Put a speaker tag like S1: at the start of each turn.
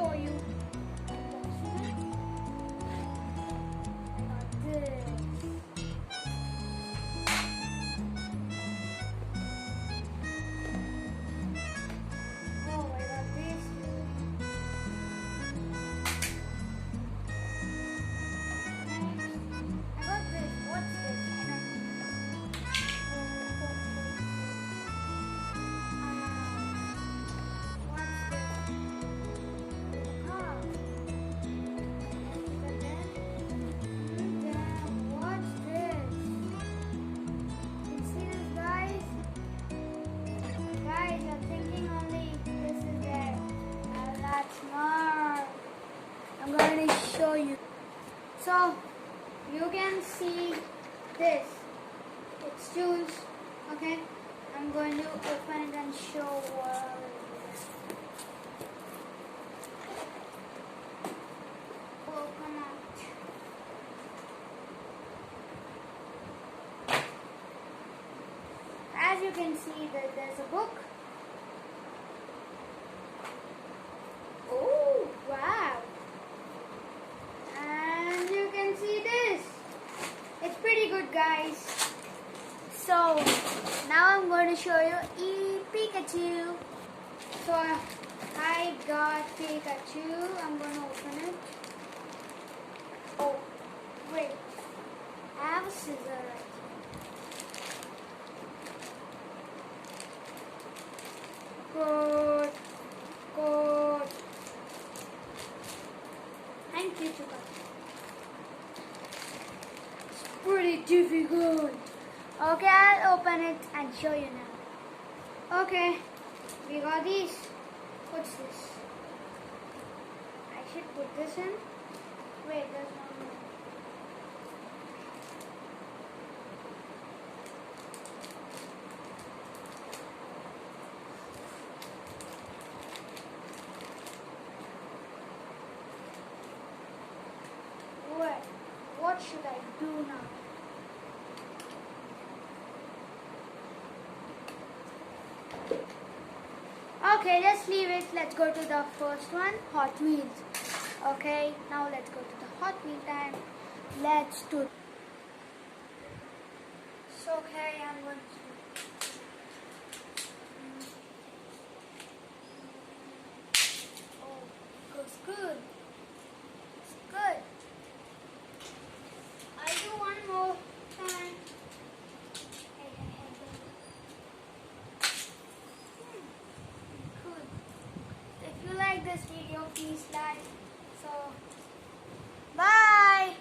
S1: show you unboxing it. I got this. Oh, I got this too. Next, I got this. What's this? I don't know. What's this? Oh. What's this? You see this, guys? Guys, you're thinking only this is there. That's more. I'm going to show you. So, you can see this. It's juice. Okay? I'm going to open it and show what it is. Open out. As you can see, there's a book. Oh, wow. And you can see this. It's pretty good, guys. So, now I'm going to show you Pikachu. So, I got Pikachu. I'm going to open it. Oh, wait. I have a scissor right here. Good. Good. Thank you, Chuka. It's pretty difficult. Okay, I'll open it and show you now. Okay, we got these. What's this? I should put this in. Wait, there's one more. Wait, what should I do now? Okay, let's leave it. Let's go to the first one, Hot Wheels. Okay, now let's go to the Hot Wheel time. Let's do it. So, okay, I'm going to. Oh, it goes good. It's good. I'll do one more time. Good. If you like this video, please like. So, bye.